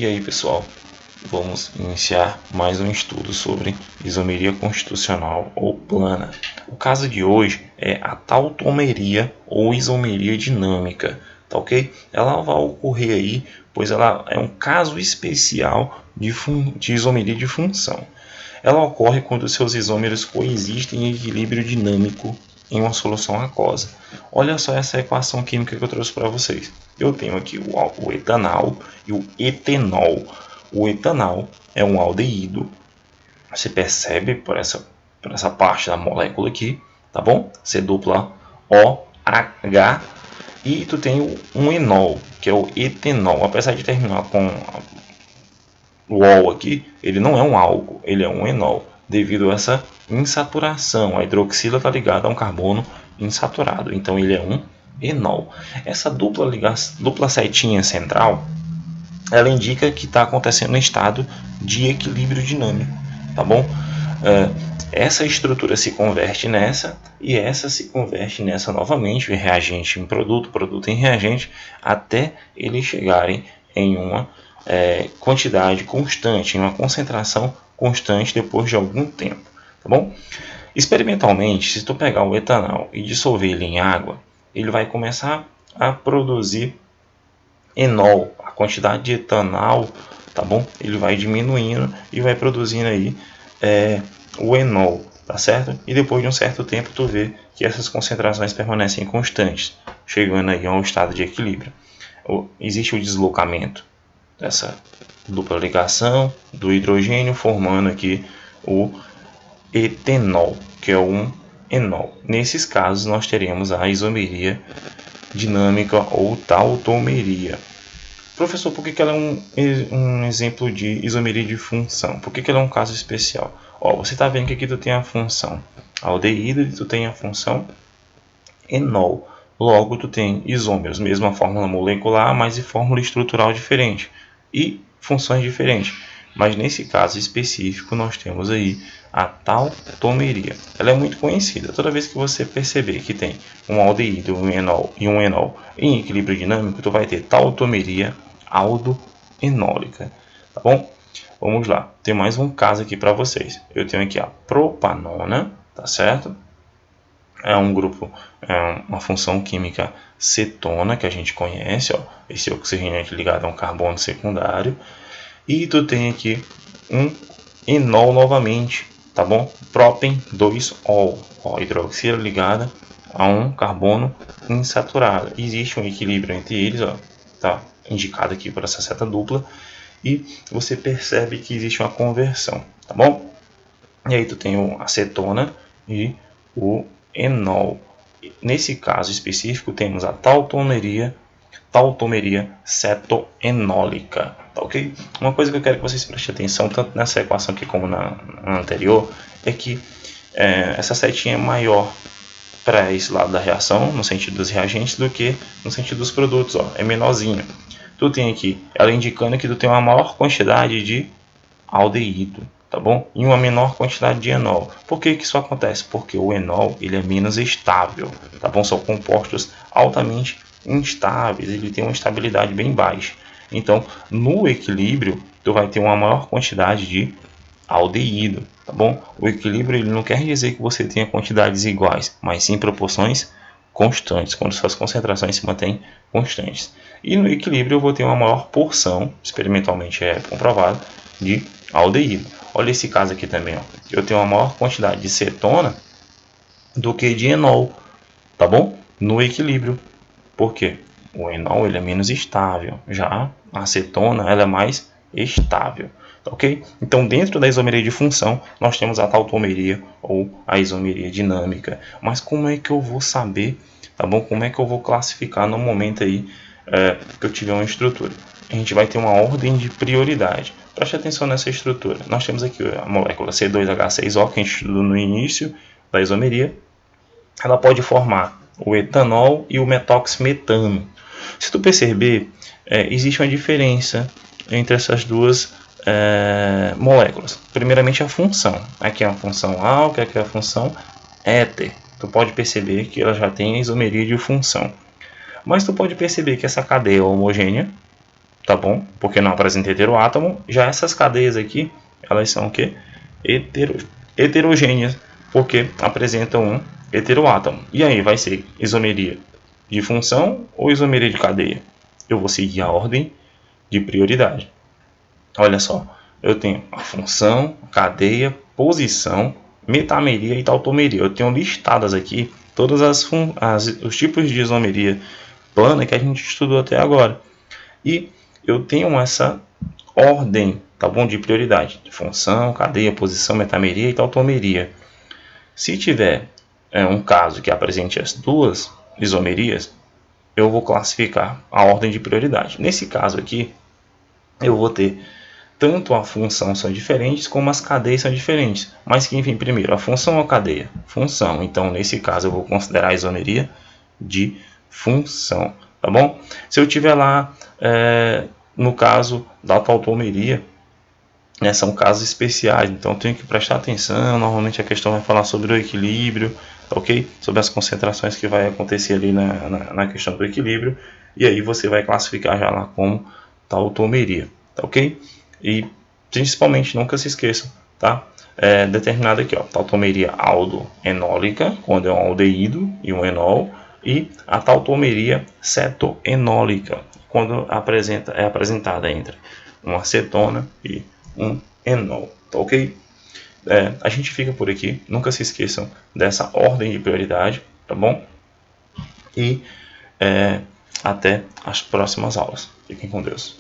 E aí, pessoal, vamos iniciar mais um estudo sobre isomeria constitucional ou plana. O caso de hoje é a tautomeria ou isomeria dinâmica, tá ok? Ela vai ocorrer aí, pois ela é um caso especial de isomeria de função. Ela ocorre quando seus isômeros coexistem em equilíbrio dinâmico em uma solução aquosa. Olha só essa equação química que eu trouxe para vocês. Eu tenho aqui o etanal e o etenol. O etanal é um aldeído. Você percebe por essa parte da molécula aqui, tá bom? C dupla OH. E tu tem um enol, que é o etenol. Apesar de terminar com o ol aqui, ele não é um álcool, ele é um enol, devido a essa insaturação. A hidroxila está ligada a um carbono insaturado, então ele é um enol. Essa dupla setinha central, ela indica que está acontecendo um estado de equilíbrio dinâmico, tá bom? Essa estrutura se converte nessa e essa se converte nessa novamente, reagente em produto, produto em reagente, até eles chegarem em uma quantidade constante, em uma concentração constante depois de algum tempo, tá bom? Experimentalmente, se tu pegar o etanol e dissolver ele em água, ele vai começar a produzir enol. A quantidade de etanol, tá bom? Ele vai diminuindo e vai produzindo aí o enol, tá certo? E depois de um certo tempo tu vê que essas concentrações permanecem constantes, chegando aí a um estado de equilíbrio. Existe o deslocamento dessa dupla ligação do hidrogênio, formando aqui o etenol, que é um enol. Nesses casos nós teremos a isomeria dinâmica ou tautomeria. Professor, por que ela é um exemplo de isomeria de função? Por que ela é um caso especial? Você está vendo que aqui tu tem a função aldeído e tu tem a função enol. Logo, tu tem isômeros, mesma fórmula molecular, mas de fórmula estrutural diferente e funções diferentes. Mas nesse caso específico, nós temos aí a tautomeria. Ela é muito conhecida. Toda vez que você perceber que tem um aldeído um enol e um enol em equilíbrio dinâmico, tu vai ter tautomeria aldoenólica. Tá bom? Vamos lá. Tem mais um caso aqui para vocês. Eu tenho aqui a propanona, tá certo? É um grupo, uma função química cetona que a gente conhece, esse oxigênio aqui ligado a um carbono secundário. E tu tem aqui um enol novamente, tá bom? Propen 2-ol, hidroxila ligada a um carbono insaturado. Existe um equilíbrio entre eles, tá indicado aqui por essa seta dupla, e você percebe que existe uma conversão, tá bom? E aí tu tem a cetona e o enol. Nesse caso específico temos a tautomeria cetoenólica, tá ok? Uma coisa que eu quero que vocês prestem atenção, tanto nessa equação aqui como na anterior, é que essa setinha é maior para esse lado da reação, no sentido dos reagentes, do que no sentido dos produtos, é menorzinho. Tu tem aqui, ela indicando que tu tem uma maior quantidade de aldeído, tá bom? E uma menor quantidade de enol. Por que isso acontece? Porque o enol ele é menos estável, tá bom? São compostos altamente instáveis, ele tem uma estabilidade bem baixa. Então, no equilíbrio, tu vai ter uma maior quantidade de aldeído, tá bom? O equilíbrio ele não quer dizer que você tenha quantidades iguais, mas sim proporções constantes, quando suas concentrações se mantêm constantes. E no equilíbrio eu vou ter uma maior porção, experimentalmente é comprovado, de aldeído. Olha esse caso aqui também, eu tenho uma maior quantidade de cetona do que de enol, tá bom? No equilíbrio. Por quê? O enol ele é menos estável, já a cetona ela é mais estável, tá ok? Então dentro da isomeria de função nós temos a tautomeria ou a isomeria dinâmica. Mas como é que eu vou saber, tá bom? Como é que eu vou classificar no momento aí que eu tiver uma estrutura? A gente vai ter uma ordem de prioridade. Preste atenção nessa estrutura. Nós temos aqui a molécula C2H6O que a gente estudou no início da isomeria. Ela pode formar o etanol e o metóximetano. Se tu perceber, existe uma diferença entre essas duas moléculas. Primeiramente a função. Aqui é a função álcool, aqui é a função éter. Tu pode perceber que ela já tem a isomeria de função. Mas tu pode perceber que essa cadeia é homogênea, tá bom? Porque não apresenta heteroátomo. Já essas cadeias aqui, elas são o quê? Heterogêneas, porque apresentam um heteroátomo. E aí vai ser isomeria de função ou isomeria de cadeia? Eu vou seguir a ordem de prioridade. Olha só, eu tenho a função, cadeia, posição, metameria e tautomeria. Eu tenho listadas aqui todos os tipos de isomeria plana que a gente estudou até agora. E eu tenho essa ordem, tá bom, de prioridade: função, cadeia, posição, metameria e tautomeria. Se tiver um caso que apresente as duas isomerias, eu vou classificar a ordem de prioridade. Nesse caso aqui, eu vou ter tanto a função são diferentes, como as cadeias são diferentes. Mas quem vem primeiro, a função ou a cadeia? Função. Então, nesse caso, eu vou considerar a isomeria de função. Tá bom? Se eu tiver lá, no caso da tautomeria, são casos especiais. Então, eu tenho que prestar atenção. Normalmente, a questão vai falar sobre o equilíbrio, ok? Sobre as concentrações que vai acontecer ali na questão do equilíbrio. E aí, você vai classificar já lá como tautomeria. Tá ok? E principalmente nunca se esqueçam, tá? Determinado aqui, ó, tautomeria aldoenólica, quando é um aldeído e um enol, e a tautomeria cetoenólica, quando é apresentada entre uma acetona e um enol, tá ok? A gente fica por aqui, nunca se esqueçam dessa ordem de prioridade, tá bom? E até as próximas aulas. Fiquem com Deus.